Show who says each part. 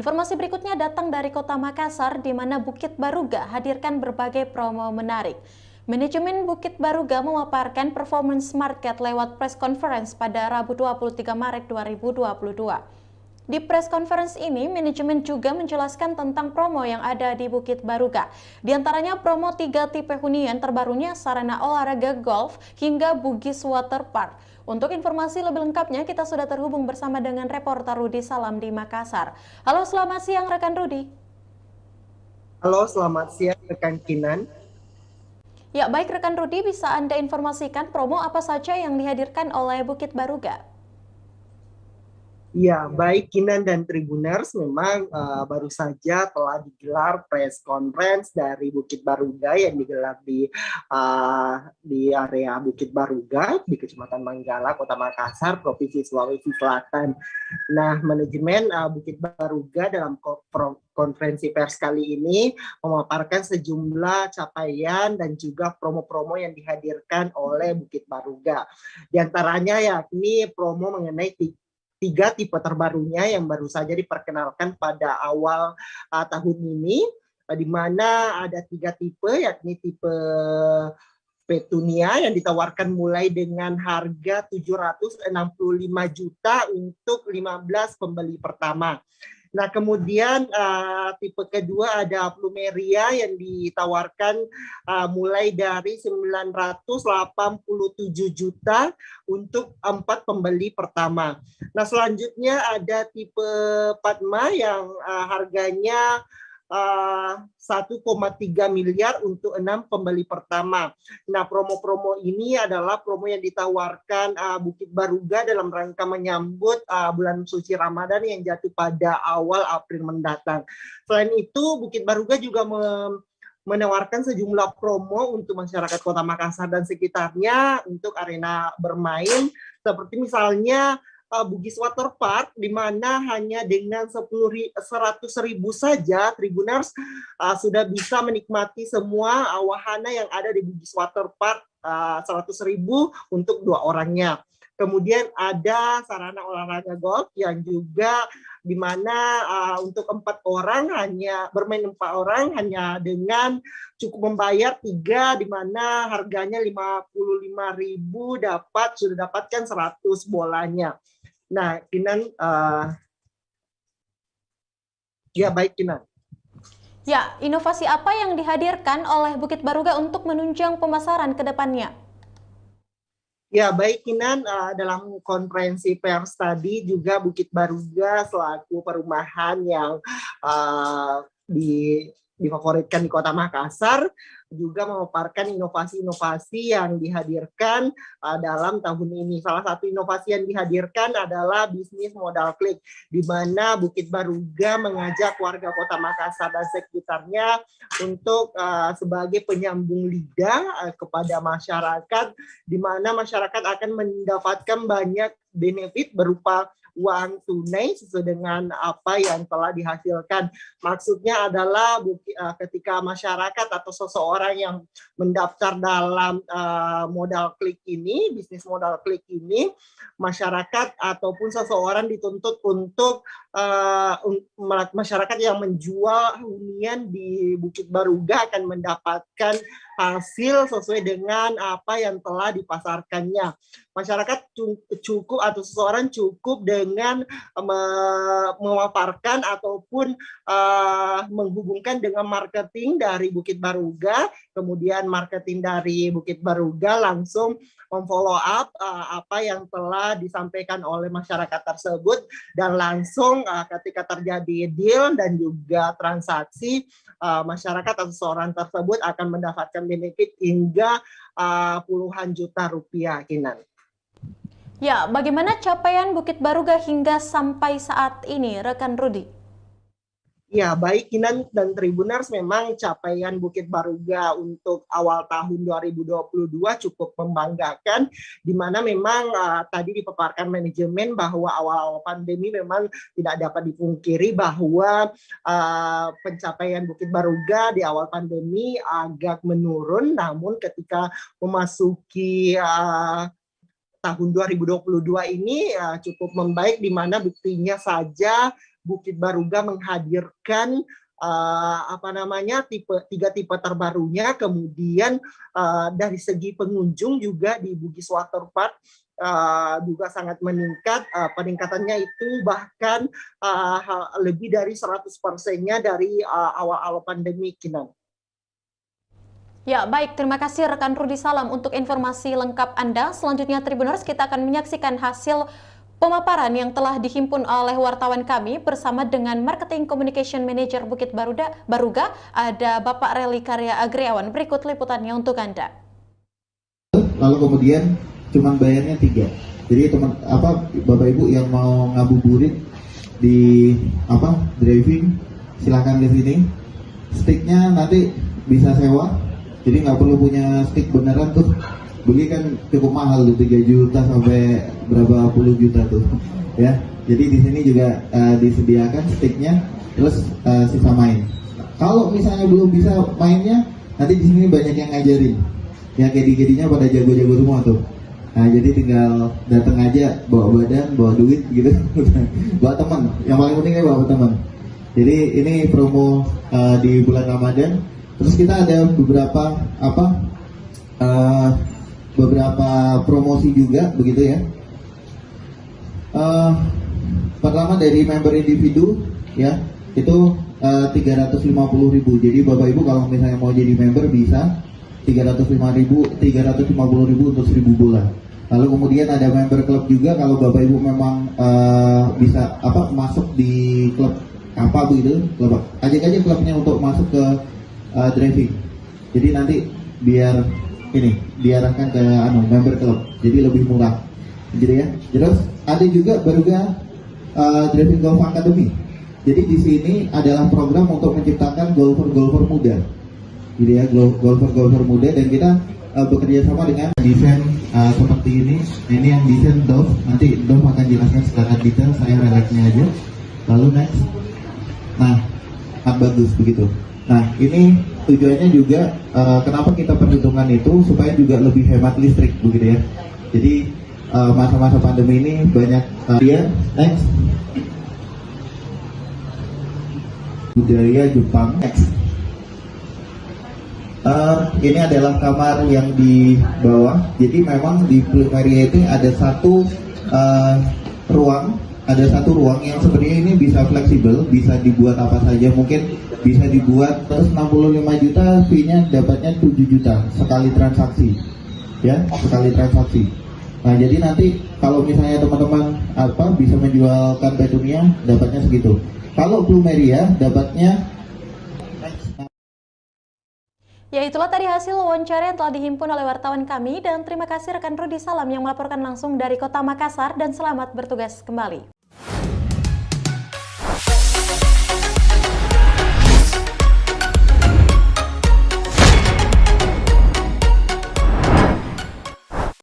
Speaker 1: Informasi berikutnya datang dari Kota Makassar, di mana Bukit Baruga hadirkan berbagai promo menarik. Manajemen Bukit Baruga memaparkan performance market lewat press conference pada Rabu 23 Maret 2022. Di press conference ini, manajemen juga menjelaskan tentang promo yang ada di Bukit Baruga. Di antaranya promo 3 tipe hunian terbarunya sarana olahraga golf hingga Bugis Water Park. Untuk informasi lebih lengkapnya, kita sudah terhubung bersama dengan reporter Rudi Salam di Makassar. Halo, selamat siang rekan Rudi.
Speaker 2: Halo, selamat siang rekan Kinan.
Speaker 1: Ya, baik rekan Rudi, bisa Anda informasikan promo apa saja yang dihadirkan oleh Bukit Baruga?
Speaker 2: Ya, baik Kinan dan Tribuners, memang baru saja telah digelar press conference dari Bukit Baruga yang digelar di area Bukit Baruga di Kecamatan Manggala, Kota Makassar, Provinsi Sulawesi Selatan. Nah, manajemen Bukit Baruga dalam konferensi pers kali ini memaparkan sejumlah capaian dan juga promo-promo yang dihadirkan oleh Bukit Baruga. Di antaranya yakni promo mengenai tiga tipe terbarunya yang baru saja diperkenalkan pada awal tahun ini, di mana ada 3 tipe, yakni tipe Petunia yang ditawarkan mulai dengan harga 765 juta untuk 15 pembeli pertama. Nah, kemudian tipe kedua ada Plumeria yang ditawarkan mulai dari 987 juta untuk 4 pembeli pertama. Nah, selanjutnya ada tipe Padma yang harganya 1,3 miliar untuk 6 pembeli pertama. Nah, promo-promo ini adalah promo yang ditawarkan Bukit Baruga dalam rangka menyambut bulan suci Ramadan yang jatuh pada awal April mendatang. Selain itu, Bukit Baruga juga menawarkan sejumlah promo untuk masyarakat Kota Makassar dan sekitarnya untuk arena bermain, seperti misalnya Bugis Water Park, di mana hanya dengan 100.000 saja Tribuners sudah bisa menikmati semua wahana yang ada di Bugis Water Park, 100.000 untuk 2 orangnya. Kemudian ada sarana olahraga golf yang juga di mana untuk 4 orang hanya bermain 4 orang hanya dengan cukup membayar 3, di mana harganya 55.000 sudah dapatkan 100 bolanya. Nah, Kinan, ya baik Kinan.
Speaker 1: Ya, inovasi apa yang dihadirkan oleh Bukit Baruga untuk menunjang pemasaran ke depannya?
Speaker 2: Ya, baik Kinan, dalam konferensi pers tadi juga Bukit Baruga selaku perumahan yang difavoritkan di Kota Makassar juga memaparkan inovasi-inovasi yang dihadirkan dalam tahun ini. Salah satu inovasi yang dihadirkan adalah bisnis modal klik, di mana Bukit Baruga mengajak warga Kota Makassar dan sekitarnya untuk sebagai penyambung lidah kepada masyarakat, di mana masyarakat akan mendapatkan banyak benefit berupa uang tunai sesuai dengan apa yang telah dihasilkan. Maksudnya adalah ketika masyarakat atau seseorang yang mendaftar dalam modal klik ini, bisnis modal klik ini, masyarakat ataupun seseorang dituntut untuk masyarakat yang menjual hunian di Bukit Baruga akan mendapatkan hasil sesuai dengan apa yang telah dipasarkannya. Masyarakat cukup atau seseorang cukup dengan memaparkan ataupun menghubungkan dengan marketing dari Bukit Baruga, kemudian marketing dari Bukit Baruga langsung memfollow up apa yang telah disampaikan oleh masyarakat tersebut, dan langsung ketika terjadi deal dan juga transaksi, masyarakat atau seseorang tersebut akan mendapatkan benefit hingga puluhan juta rupiah, Kinan.
Speaker 1: Ya, bagaimana capaian Bukit Baruga hingga sampai saat ini, rekan Rudi?
Speaker 2: Ya, baik Kinan dan Tribuners, memang capaian Bukit Baruga untuk awal tahun 2022 cukup membanggakan, di mana memang tadi dipaparkan manajemen bahwa awal-awal pandemi memang tidak dapat dipungkiri bahwa pencapaian Bukit Baruga di awal pandemi agak menurun, namun ketika memasuki tahun 2022 ini cukup membaik, di mana buktinya saja Bukit Baruga menghadirkan tiga tipe terbarunya. Kemudian dari segi pengunjung juga di Bugis Waterpark juga sangat meningkat. Peningkatannya itu bahkan lebih dari 100%-nya dari awal-awal pandemi, Kinan.
Speaker 1: Ya, baik. Terima kasih rekan Rudi Salam untuk informasi lengkap Anda. Selanjutnya Tribuners, kita akan menyaksikan hasil pemaparan yang telah dihimpun oleh wartawan kami bersama dengan Marketing Communication Manager Bukit Baruga, ada Bapak Reli Karya Agriawan. Berikut liputannya untuk Anda.
Speaker 3: Lalu kemudian cuman bayarnya 3. Jadi Bapak Ibu yang mau ngabuburit di driving, silahkan ke sini. Sticknya nanti bisa sewa. Jadi nggak perlu punya stick beneran tuh, beli kan cukup mahal tuh, 3 juta sampai berapa puluh juta tuh, ya. Jadi di sini juga disediakan sticknya, terus sisa main. Kalau misalnya belum bisa mainnya, nanti di sini banyak yang ngajarin. Ya kedi-kedinya pada jago-jago semua tuh. Nah jadi tinggal datang aja, bawa badan, bawa duit gitu, bawa teman. Yang paling penting bawa teman. Jadi ini promo di bulan Ramadan. Terus kita ada beberapa promosi juga begitu ya. Pertama dari member individu ya, itu 350.000. Jadi Bapak Ibu kalau misalnya mau jadi member bisa 350.000 untuk 1.000 bulan. Lalu kemudian ada member klub juga, kalau Bapak Ibu memang bisa masuk di klub begitu, klub ajak aja klubnya untuk masuk ke driving. Jadi nanti biar diarahkan ke member club, jadi lebih murah gitu ya. Terus ada juga Baruga Driving Golf Academy. Jadi di sini adalah program untuk menciptakan golfer muda gitu ya, golfer muda, dan kita bekerja sama dengan desain seperti ini. Ini yang desain Dov, nanti Dov akan jelaskan secara detail, saya highlightnya aja. Lalu next, nah bagus begitu. Nah ini tujuannya juga kenapa kita perhitungan itu supaya juga lebih hemat listrik begitu ya. Jadi masa-masa pandemi ini banyak next budaya Jepang. Next ini adalah kamar yang di bawah. Jadi memang di Plumeria itu ada satu ruang yang sebenarnya ini bisa fleksibel, bisa dibuat apa saja. Mungkin bisa dibuat terus 65 juta, fee-nya dapatnya 7 juta sekali transaksi ya, sekali transaksi. Nah jadi nanti kalau misalnya teman-teman bisa menjual kartu dunia, dapatnya segitu. Kalau Plumeria dapatnya.
Speaker 1: Ya, itulah tadi hasil wawancara yang telah dihimpun oleh wartawan kami, dan terima kasih rekan Rudi Salam yang melaporkan langsung dari Kota Makassar, dan selamat bertugas kembali.